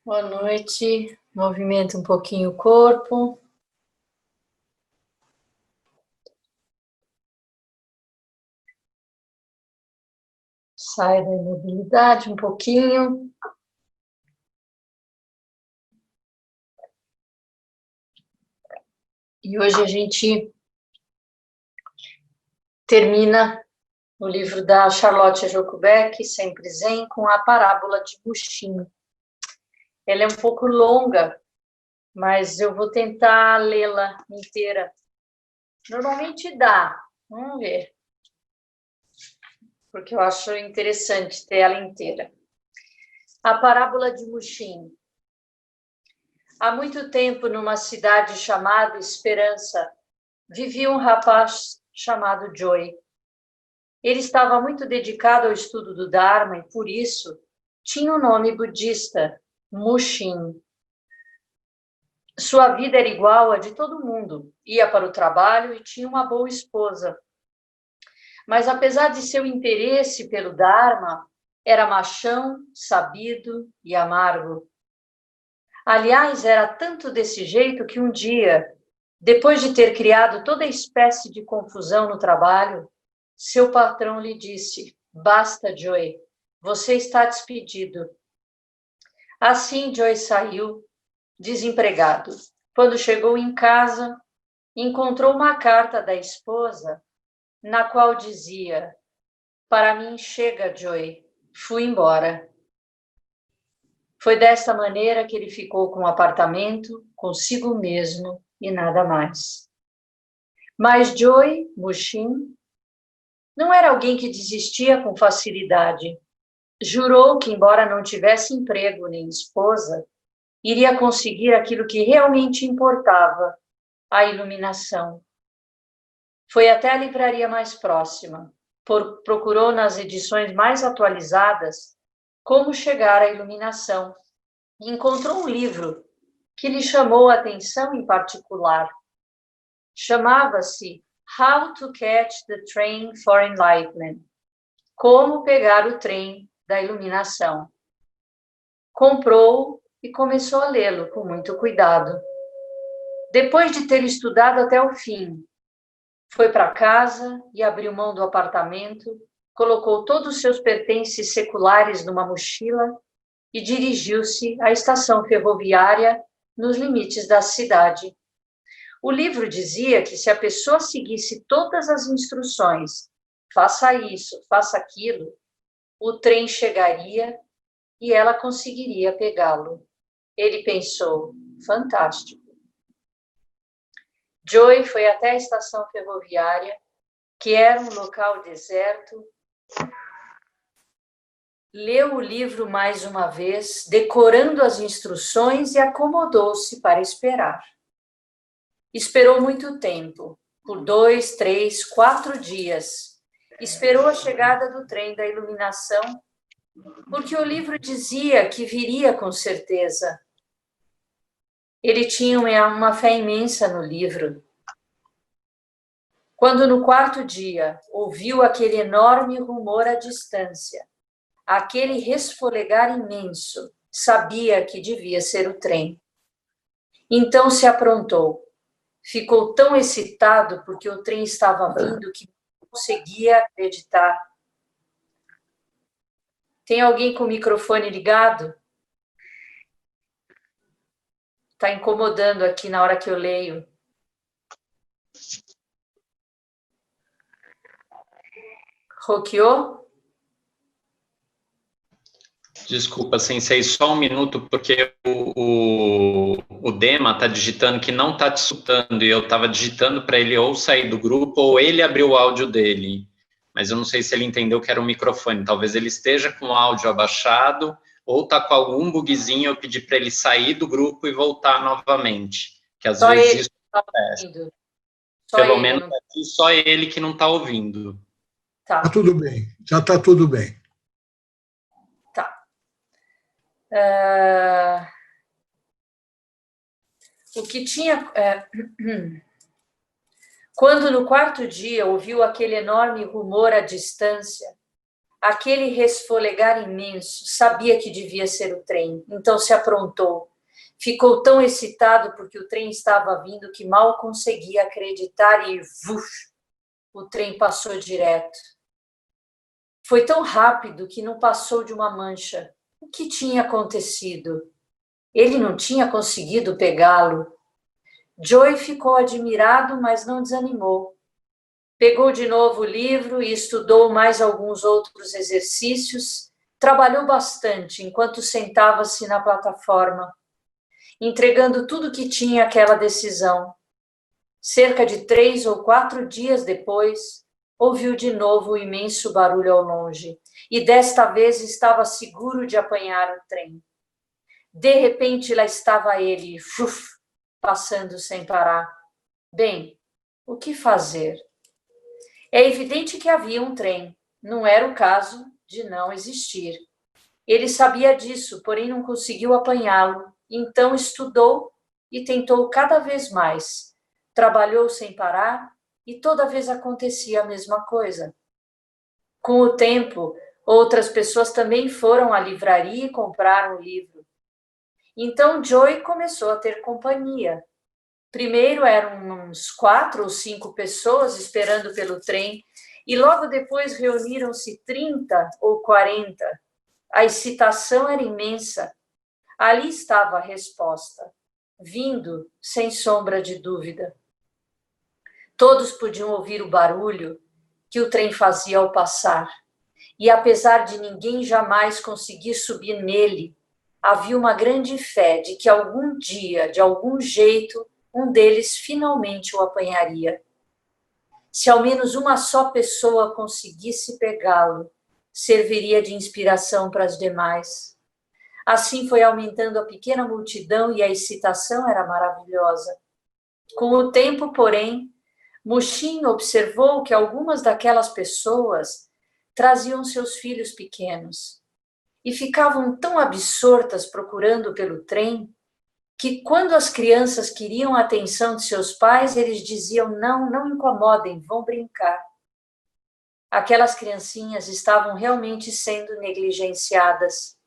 Boa noite. Movimenta um pouquinho o corpo. Sai da imobilidade um pouquinho. E hoje a gente termina o livro da Charlotte Jokubeck, Sempre Zen, com a parábola de Mushin. Ela é um pouco longa, mas eu vou tentar lê-la inteira. Normalmente dá, vamos ver, porque eu acho interessante ter ela inteira. A parábola de Mushin. Há muito tempo, numa cidade chamada Esperança, vivia um rapaz chamado Joy. Ele estava muito dedicado ao estudo do Dharma e, por isso, tinha o nome budista, Mushin. Sua vida era igual à de todo mundo. Ia para o trabalho e tinha uma boa esposa. Mas, apesar de seu interesse pelo Dharma, era machão, sabido e amargo. Aliás, era tanto desse jeito que um dia, depois de ter criado toda espécie de confusão no trabalho, seu patrão lhe disse: "Basta, Joy, você está despedido." Assim, Joy saiu, desempregado. Quando chegou em casa, encontrou uma carta da esposa, na qual dizia: "Para mim chega, Joy, fui embora." Foi desta maneira que ele ficou com o apartamento, consigo mesmo e nada mais. Mas Joy Mushin não era alguém que desistia com facilidade. Jurou que, embora não tivesse emprego nem esposa, iria conseguir aquilo que realmente importava, a iluminação. Foi até a livraria mais próxima, procurou nas edições mais atualizadas como chegar à iluminação. Encontrou um livro que lhe chamou a atenção em particular. Chamava-se How to Catch the Train for Enlightenment. Como pegar o trem da iluminação. Comprou e começou a lê-lo com muito cuidado. Depois de ter estudado até o fim, foi para casa e abriu mão do apartamento, colocou todos os seus pertences seculares numa mochila e dirigiu-se à estação ferroviária nos limites da cidade. O livro dizia que se a pessoa seguisse todas as instruções, faça isso, faça aquilo, o trem chegaria e ela conseguiria pegá-lo. Ele pensou: fantástico. Joy foi até a estação ferroviária, que era um local deserto, leu o livro mais uma vez, decorando as instruções, e acomodou-se para esperar. Esperou muito tempo, por 2, 3, 4 dias. Esperou a chegada do trem da iluminação, porque o livro dizia que viria com certeza. Ele tinha uma fé imensa no livro. Quando no 4º dia ouviu aquele enorme rumor à distância, aquele resfolegar imenso, sabia que devia ser o trem. Então se aprontou. Ficou tão excitado porque o trem estava vindo que não conseguia acreditar. Tem alguém com o microfone ligado? Está incomodando aqui na hora que eu leio. Roqueou? Desculpa, Sensei, só um minuto, porque o Dema está digitando que não está te escutando, e eu estava digitando para ele ou sair do grupo ou ele abrir o áudio dele. Mas eu não sei se ele entendeu que era o microfone. Talvez ele esteja com o áudio abaixado ou está com algum bugzinho. Eu pedi para ele sair do grupo e voltar novamente. Que às vezes isso acontece. Pelo menos aqui, só ele que não está ouvindo. Tá tudo bem, já está tudo bem. O que tinha... Quando no 4º dia ouviu aquele enorme rumor à distância, Aquele resfolegar imenso, sabia que devia ser o trem, então se aprontou. Ficou tão excitado porque o trem estava vindo que mal conseguia acreditar e, vuf, o trem passou direto. Foi tão rápido que não passou de uma mancha. O que tinha acontecido? Ele não tinha conseguido pegá-lo. Joey ficou admirado, mas não desanimou. Pegou de novo o livro e estudou mais alguns outros exercícios. Trabalhou bastante enquanto sentava-se na plataforma, entregando tudo que tinha àquela decisão. Cerca de 3 ou 4 dias depois, ouviu de novo o imenso barulho ao longe, e desta vez estava seguro de apanhar o trem. De repente, lá estava ele, passando sem parar. Bem, o que fazer? É evidente que havia um trem, não era o caso de não existir. Ele sabia disso, porém não conseguiu apanhá-lo, então estudou e tentou cada vez mais. Trabalhou sem parar e toda vez acontecia a mesma coisa. Com o tempo, outras pessoas também foram à livraria e compraram o livro. Então Joey começou a ter companhia. Primeiro eram uns 4 ou 5 pessoas esperando pelo trem e logo depois reuniram-se 30 ou 40. A excitação era imensa. Ali estava a resposta, vindo sem sombra de dúvida. Todos podiam ouvir o barulho que o trem fazia ao passar. E apesar de ninguém jamais conseguir subir nele, havia uma grande fé de que algum dia, de algum jeito, um deles finalmente o apanharia. Se ao menos uma só pessoa conseguisse pegá-lo, serviria de inspiração para as demais. Assim foi aumentando a pequena multidão e a excitação era maravilhosa. Com o tempo, porém, Mushin observou que algumas daquelas pessoas traziam seus filhos pequenos e ficavam tão absortas procurando pelo trem que quando as crianças queriam a atenção de seus pais, eles diziam, não, não incomodem, vão brincar. Aquelas criancinhas estavam realmente sendo negligenciadas.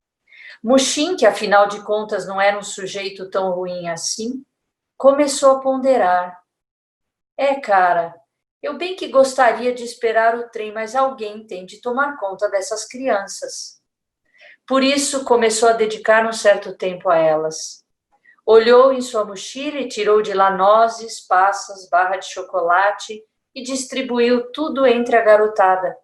Mushin, que afinal de contas não era um sujeito tão ruim assim, começou a ponderar. Cara, eu bem que gostaria de esperar o trem, mas alguém tem de tomar conta dessas crianças. Por isso, começou a dedicar um certo tempo a elas. Olhou em sua mochila e tirou de lá nozes, passas, barra de chocolate e distribuiu tudo entre a garotada.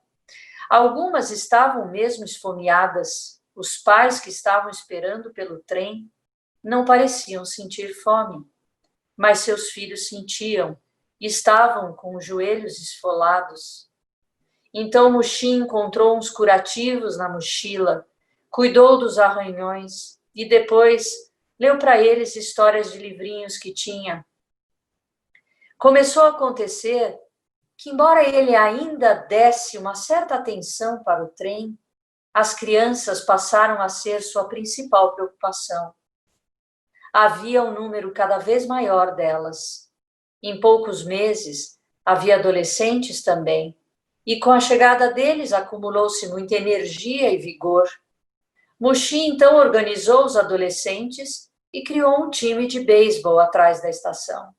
Algumas estavam mesmo esfomeadas. Os pais que estavam esperando pelo trem não pareciam sentir fome, mas seus filhos sentiam e estavam com os joelhos esfolados. Então Mushin encontrou uns curativos na mochila, cuidou dos arranhões e depois leu para eles histórias de livrinhos que tinha. Começou a acontecer que, embora ele ainda desse uma certa atenção para o trem, as crianças passaram a ser sua principal preocupação. Havia um número cada vez maior delas. Em poucos meses, havia adolescentes também, e com a chegada deles acumulou-se muita energia e vigor. Mushin então organizou os adolescentes e criou um time de beisebol atrás da estação.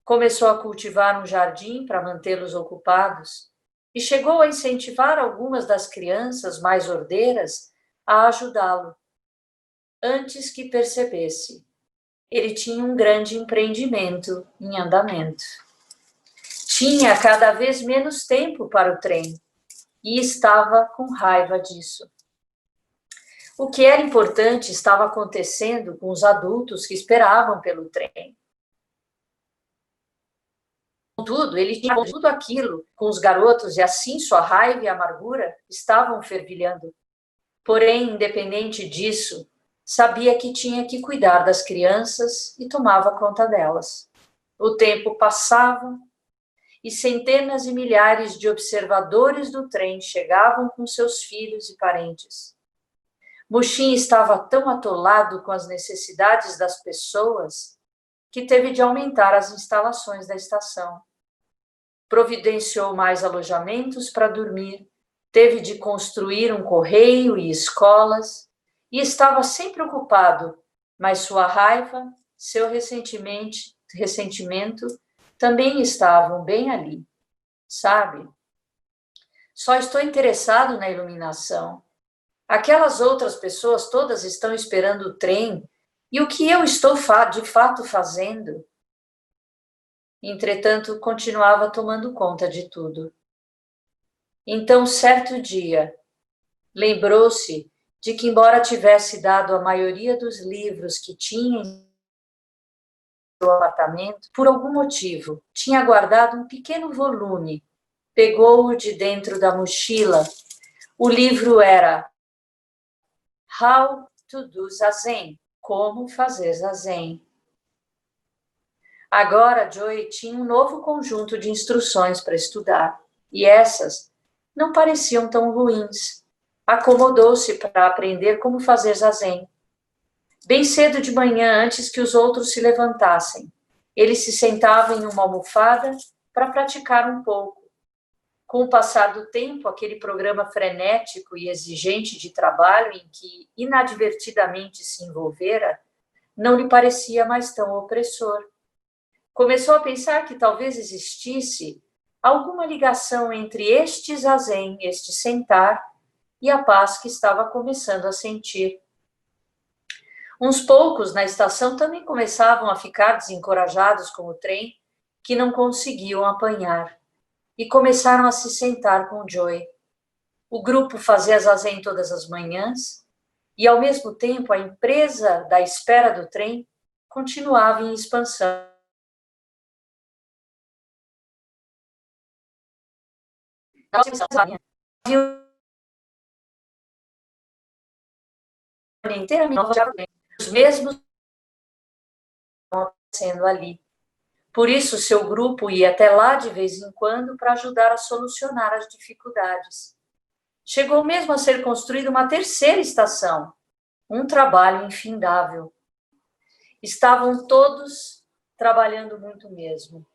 Começou a cultivar um jardim para mantê-los ocupados e chegou a incentivar algumas das crianças mais ordeiras a ajudá-lo. Antes que percebesse, ele tinha um grande empreendimento em andamento. Tinha cada vez menos tempo para o trem e estava com raiva disso. O que era importante estava acontecendo com os adultos que esperavam pelo trem. Contudo, ele tinha tudo aquilo com os garotos e assim sua raiva e amargura estavam fervilhando. Porém, independente disso, sabia que tinha que cuidar das crianças e tomava conta delas. O tempo passava e centenas e milhares de observadores do trem chegavam com seus filhos e parentes. Mushin estava tão atolado com as necessidades das pessoas que teve de aumentar as instalações da estação. Providenciou mais alojamentos para dormir Teve de construir um correio e escolas e estava sempre ocupado, mas sua raiva, seu ressentimento também estavam bem ali, sabe? Só estou interessado na iluminação. Aquelas outras pessoas todas estão esperando o trem. E o que eu estou de fato fazendo? Entretanto, continuava tomando conta de tudo. Então, certo dia, lembrou-se de que, embora tivesse dado a maioria dos livros que tinha em seu apartamento, por algum motivo, tinha guardado um pequeno volume. Pegou-o de dentro da mochila. O livro era How to do Zazen, como fazer Zazen. Agora, Joy tinha um novo conjunto de instruções para estudar, e essas não pareciam tão ruins. Acomodou-se para aprender como fazer Zazen. Bem cedo de manhã, antes que os outros se levantassem, ele se sentava em uma almofada para praticar um pouco. Com o passar do tempo, aquele programa frenético e exigente de trabalho em que inadvertidamente se envolvera, não lhe parecia mais tão opressor. Começou a pensar que talvez existisse alguma ligação entre este zazen, este sentar, e a paz que estava começando a sentir. Uns poucos na estação também começavam a ficar desencorajados com o trem, que não conseguiam apanhar, e começaram a se sentar com Joy. O grupo fazia zazen todas as manhãs, e ao mesmo tempo a empresa da espera do trem continuava em expansão. Inteiramente os mesmos sendo ali. Por isso, seu grupo ia até lá de vez em quando para ajudar a solucionar as dificuldades. Chegou mesmo a ser construída uma terceira estação, um trabalho infindável. Estavam todos trabalhando muito mesmo.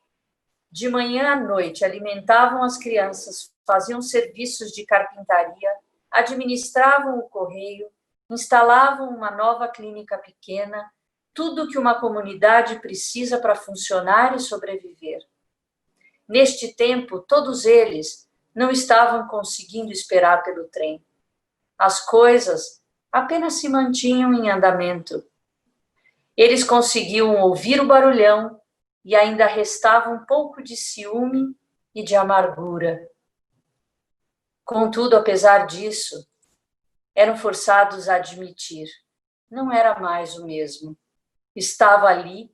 De manhã à noite, alimentavam as crianças, faziam serviços de carpintaria, administravam o correio, instalavam uma nova clínica pequena, tudo que uma comunidade precisa para funcionar e sobreviver. Neste tempo, todos eles não estavam conseguindo esperar pelo trem. As coisas apenas se mantinham em andamento. Eles conseguiam ouvir o barulhão e ainda restava um pouco de ciúme e de amargura. Contudo, apesar disso, eram forçados a admitir, não era mais o mesmo. Estava ali,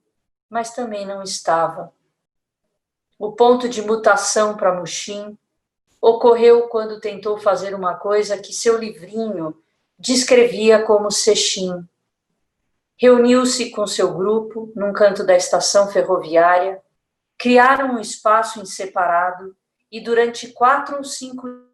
mas também não estava. O ponto de mutação para Mushin ocorreu quando tentou fazer uma coisa que seu livrinho descrevia como Sesshin. Reuniu-se com seu grupo num canto da estação ferroviária, criaram um espaço em separado e durante 4 ou 5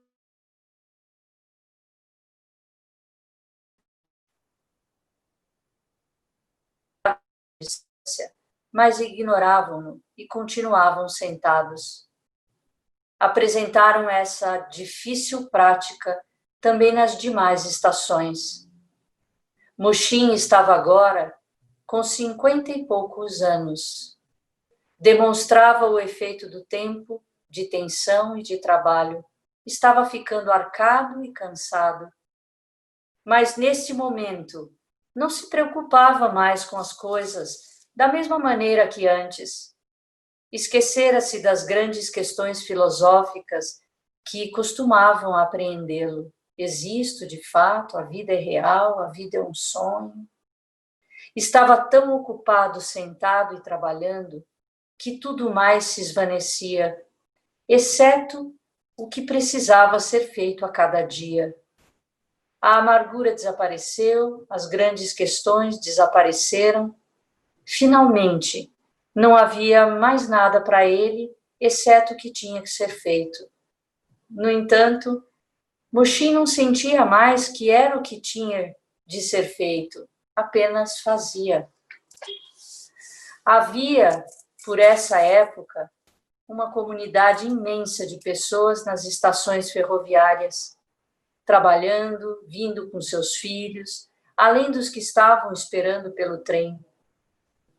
mas ignoravam-no e continuavam sentados. Apresentaram essa difícil prática também nas demais estações. Mushin estava agora com 50 e poucos anos. Demonstrava o efeito do tempo, de tensão e de trabalho. Estava ficando arcado e cansado. Mas, neste momento, não se preocupava mais com as coisas da mesma maneira que antes. Esquecera-se das grandes questões filosóficas que costumavam apreendê-lo. Existo, de fato, a vida é real, a vida é um sonho. Estava tão ocupado, sentado e trabalhando, que tudo mais se esvaecia, exceto o que precisava ser feito a cada dia. A amargura desapareceu, as grandes questões desapareceram. Finalmente, não havia mais nada para ele, exceto o que tinha que ser feito. No entanto, Mushin não sentia mais que era o que tinha de ser feito, apenas fazia. Havia, por essa época, uma comunidade imensa de pessoas nas estações ferroviárias. trabalhando, vindo com seus filhos, além dos que estavam esperando pelo trem.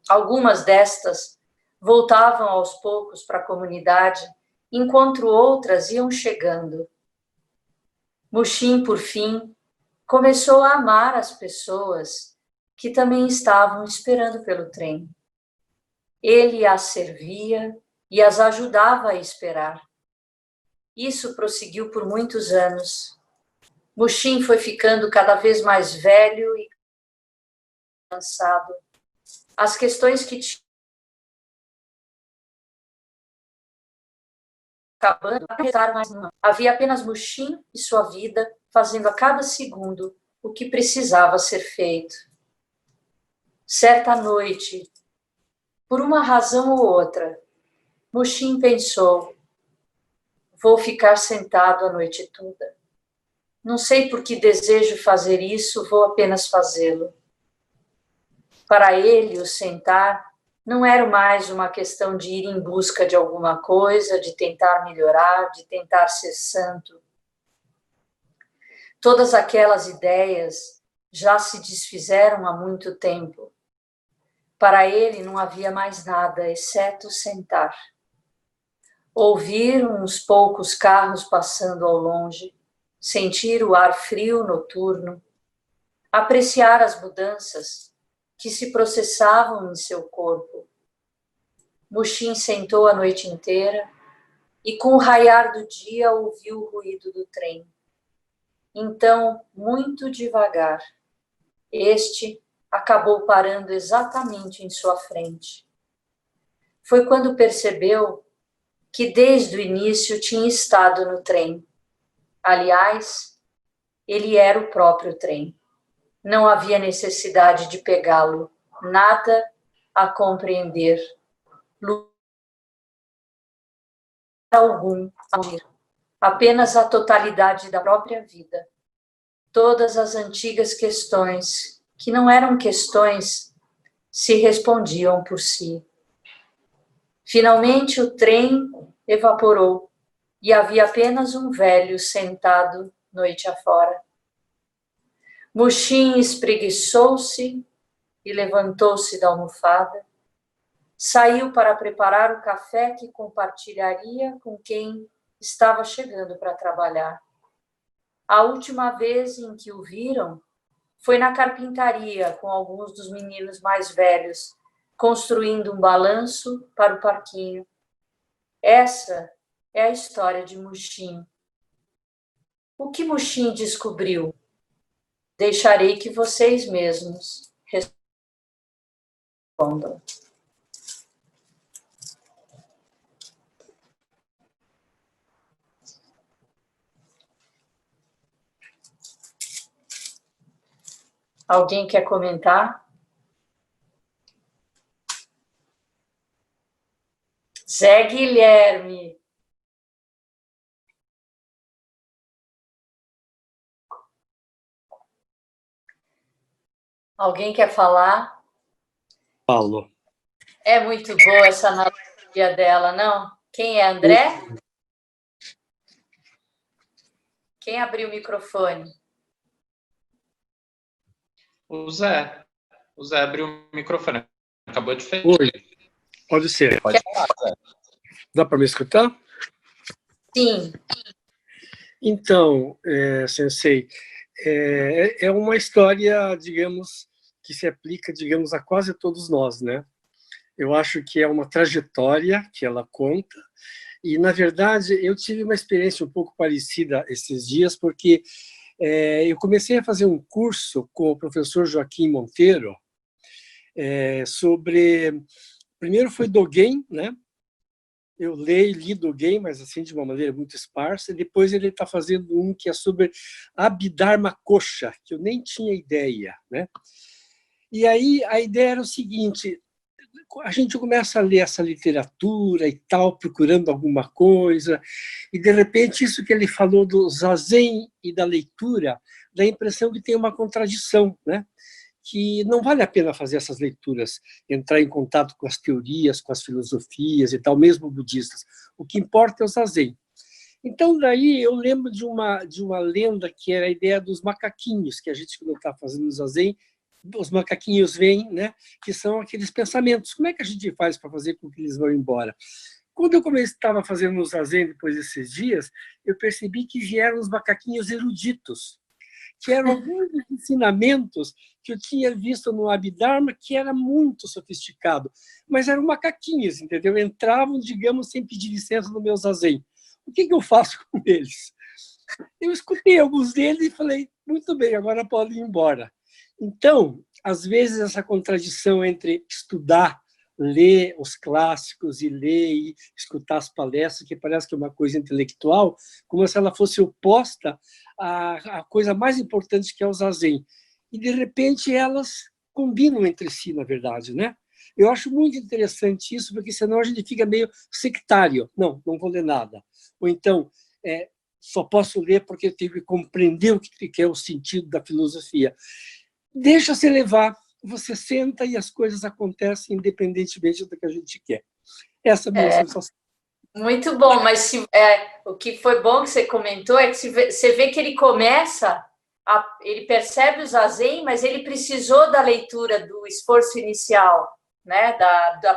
Algumas destas voltavam aos poucos para a comunidade, enquanto outras iam chegando. Muxim, por fim, começou a amar as pessoas que também estavam esperando pelo trem. Ele as servia e as ajudava a esperar. Isso prosseguiu por muitos anos. Muxim foi ficando cada vez mais velho e cansado. As questões que tinha acabando não mais não. Havia apenas Muxim e sua vida, fazendo a cada segundo o que precisava ser feito. Certa noite, por uma razão ou outra, Muxim pensou: vou ficar sentado a noite toda. Não sei por que desejo fazer isso, vou apenas fazê-lo. Para ele, o sentar não era mais uma questão de ir em busca de alguma coisa, de tentar melhorar, de tentar ser santo. Todas aquelas ideias já se desfizeram há muito tempo. Para ele não havia mais nada, exceto sentar. Ouvir uns poucos carros passando ao longe, sentir o ar frio noturno, apreciar as mudanças que se processavam em seu corpo. Muxim sentou a noite inteira e, com o raiar do dia, ouviu o ruído do trem. Então, muito devagar, este acabou parando exatamente em sua frente. Foi quando percebeu que desde o início tinha estado no trem. Aliás, ele era o próprio trem. Não havia necessidade de pegá-lo, nada a compreender. Lugar algum a unir. Apenas a totalidade da própria vida. Todas as antigas questões, que não eram questões, se respondiam por si. Finalmente o trem evaporou e havia apenas um velho sentado noite afora. Muxim espreguiçou-se e levantou-se da almofada. Saiu para preparar o café que compartilharia com quem estava chegando para trabalhar. A última vez em que o viram foi na carpintaria com alguns dos meninos mais velhos, construindo um balanço para o parquinho. Essa é a história de Muxim. O que Muxim descobriu? Deixarei que vocês mesmos respondam. Alguém quer comentar? Zé Guilherme. Alguém quer falar? Paulo. É muito boa essa analogia dela, não? Quem é André? Quem abriu o microfone? O Zé abriu o microfone. Acabou de fechar. Oi. Pode ser. Pode falar, Zé. Dá para me escutar? Sim. Então, Sensei, é uma história, digamos, que se aplica, digamos, a quase todos nós, né? Eu acho que é uma trajetória que ela conta, e, na verdade, eu tive uma experiência um pouco parecida esses dias, porque eu comecei a fazer um curso com o professor Joaquim Monteiro sobre... Primeiro foi Dogen, né? Eu li Dogen, mas assim de uma maneira muito esparsa. E depois ele está fazendo um que é sobre Abhidharma Kosha, que eu nem tinha ideia, né? E aí a ideia era o seguinte: a gente começa a ler essa literatura e tal, procurando alguma coisa, e de repente isso que ele falou do zazen e da leitura, dá a impressão que tem uma contradição, né? Que não vale a pena fazer essas leituras, entrar em contato com as teorias, com as filosofias e tal, mesmo budistas. O que importa é o zazen. Então, daí eu lembro de uma lenda que era a ideia dos macaquinhos, que a gente, quando está fazendo o zazen, os macaquinhos vêm, né, que são aqueles pensamentos. Como é que a gente faz para fazer com que eles vão embora? Quando eu estava fazendo o zazen depois desses dias, eu percebi que vieram os macaquinhos eruditos, que eram alguns ensinamentos que eu tinha visto no Abhidharma, que era muito sofisticado, mas eram macaquinhos, entendeu? Entravam, digamos, sem pedir licença no meu zazen. O que eu faço com eles? Eu escutei alguns deles e falei, muito bem, agora podem ir embora. Então, às vezes, essa contradição entre estudar, ler os clássicos e ler e escutar as palestras, que parece que é uma coisa intelectual, como se ela fosse oposta à coisa mais importante que é o zazen. E, de repente, elas combinam entre si, na verdade, né? Eu acho muito interessante isso, porque senão a gente fica meio sectário. Não vou ler nada. Ou então, só posso ler porque eu tenho que compreender o que é o sentido da filosofia. Deixa-se levar, você senta e as coisas acontecem independentemente do que a gente quer. Essa é a minha sensação. Muito bom, mas o que foi bom que você comentou é que você vê que ele começa, ele percebe o zazen, mas ele precisou da leitura, do esforço inicial, né? De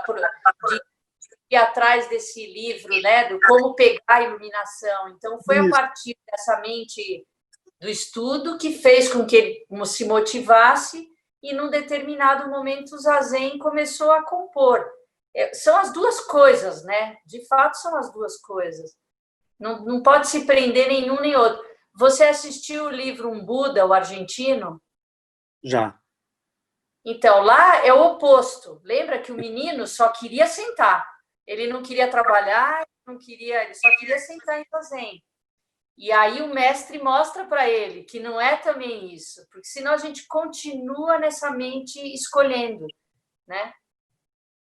ir atrás desse livro, né? Do como pegar a iluminação. Então, foi a partir dessa mente do estudo que fez com que ele se motivasse e, num determinado momento, o zazen começou a compor. São as duas coisas, né? De fato, são as duas coisas. Não pode se prender nenhum nem outro. Você assistiu o livro Um Buda, o argentino? Já. Então, lá é o oposto. Lembra que o menino só queria sentar. Ele não queria trabalhar, ele só queria sentar em zazen. E aí o mestre mostra para ele que não é também isso, porque senão a gente continua nessa mente escolhendo, né?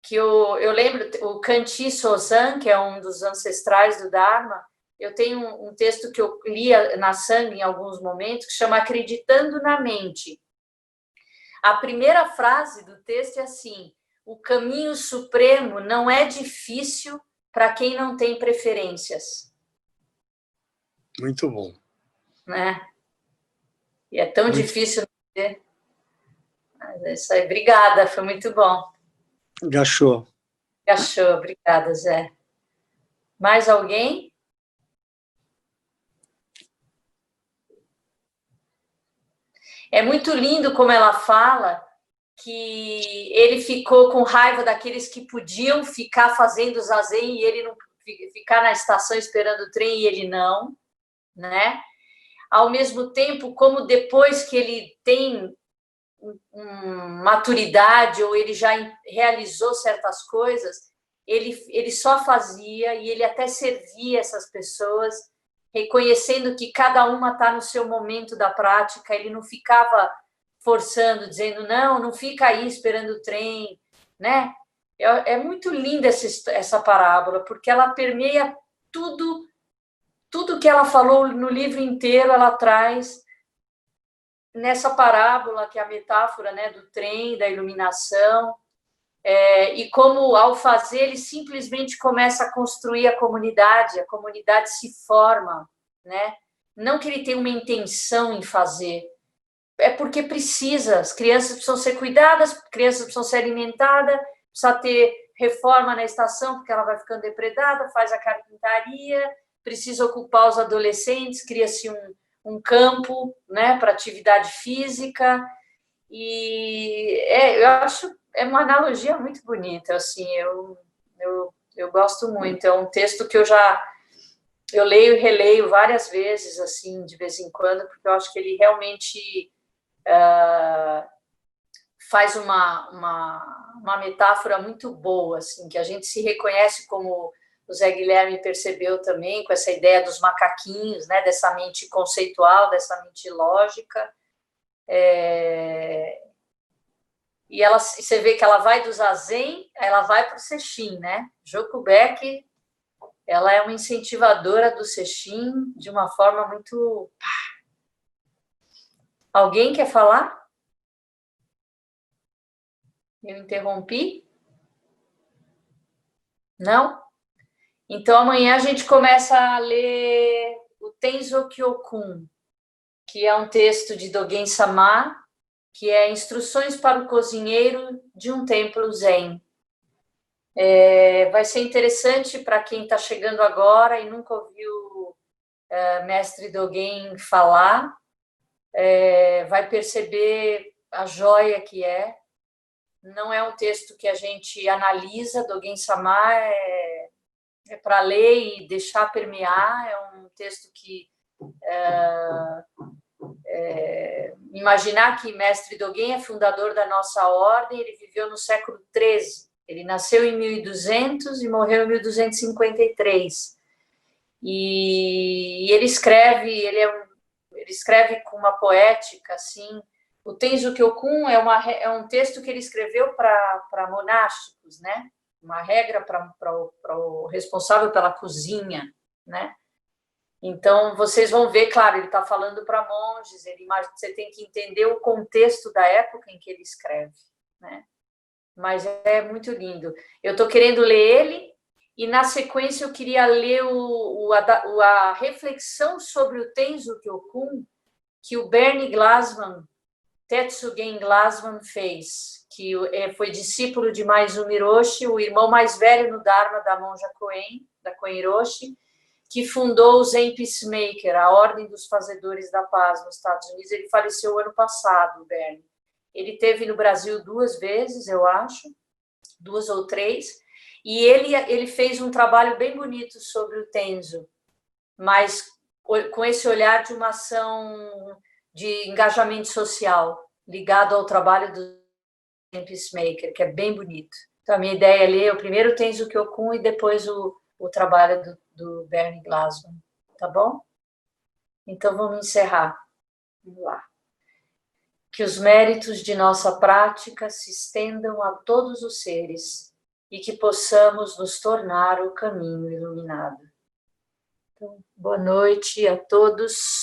Que eu lembro, o Kanti Sozan, que é um dos ancestrais do Dharma, eu tenho um texto que eu lia na Sangha em alguns momentos, que chama Acreditando na Mente. A primeira frase do texto é assim: o caminho supremo não é difícil para quem não tem preferências. Muito bom. Né? E é tão difícil não ter. Mas é isso aí. Obrigada, foi muito bom. Gachou. Gachou, obrigada, Zé. Mais alguém? É muito lindo como ela fala que ele ficou com raiva daqueles que podiam ficar fazendo zazen e ele não ficar na estação esperando o trem e ele não, né? Ao mesmo tempo, como depois que ele tem maturidade ou ele já realizou certas coisas, ele só fazia e ele até servia essas pessoas, reconhecendo que cada uma está no seu momento da prática, ele não ficava forçando, dizendo, não fica aí esperando o trem, né? É muito linda essa parábola, porque ela permeia tudo que ela falou no livro inteiro, ela traz nessa parábola, que é a metáfora, né, do trem, da iluminação, e como, ao fazer, ele simplesmente começa a construir a comunidade se forma, né? Não que ele tenha uma intenção em fazer, é porque precisa, as crianças precisam ser cuidadas, crianças precisam ser alimentadas, precisa ter reforma na estação, porque ela vai ficando depredada, faz a carpintaria, precisa ocupar os adolescentes, cria-se um campo, né, para atividade física, e eu acho uma analogia muito bonita, assim, eu gosto muito, é um texto que eu leio e releio várias vezes, assim, de vez em quando, porque eu acho que ele realmente faz uma metáfora muito boa, assim, que a gente se reconhece, como o Zé Guilherme percebeu também, com essa ideia dos macaquinhos, né, dessa mente conceitual, dessa mente lógica. E você vê que ela vai do zazen, ela vai para o sesshin, né? Joko Beck, ela é uma incentivadora do sesshin de uma forma muito... Alguém quer falar? Eu interrompi? Não? Então, amanhã a gente começa a ler o Tenzo Kyokun, que é um texto de Dogen Sama, que é Instruções para o Cozinheiro de um Templo Zen. Vai ser interessante para quem está chegando agora e nunca ouviu Mestre Dogen falar, vai perceber a joia que é. Não é um texto que a gente analisa, Dogen Sama é para ler e deixar permear, é um texto que imaginar que Mestre Dogen é fundador da nossa ordem, ele viveu no século XIII, ele nasceu em 1200 e morreu em 1253. E ele escreve, ele escreve com uma poética, assim. O Tenzo Kyokun é um texto que ele escreveu para monásticos, né? Uma regra para o responsável pela cozinha, né? Então, vocês vão ver, claro, ele está falando para monges, você tem que entender o contexto da época em que ele escreve, né? Mas é muito lindo. Eu estou querendo ler ele, e na sequência eu queria ler a reflexão sobre o Tenzo Kyokun que o Bernie Glassman, Tetsugen Glassman, fez, que foi discípulo de Maizumi Roshi, o irmão mais velho no Dharma da monja Koen, da Koen Roshi, que fundou o Zen Peacemaker, a Ordem dos Fazedores da Paz nos Estados Unidos. Ele faleceu ano passado, o Bernie. Ele esteve no Brasil 2 vezes, eu acho, 2 ou 3, e ele fez um trabalho bem bonito sobre o Tenzo, mas com esse olhar de uma ação de engajamento social, ligado ao trabalho do Zen Peacemaker, que é bem bonito. Então, a minha ideia é ler o primeiro Tenzo Kyokun e depois o trabalho do Bernie Glassman, tá bom? Então, vamos encerrar. Vamos lá. Que os méritos de nossa prática se estendam a todos os seres e que possamos nos tornar o caminho iluminado. Então, boa noite a todos.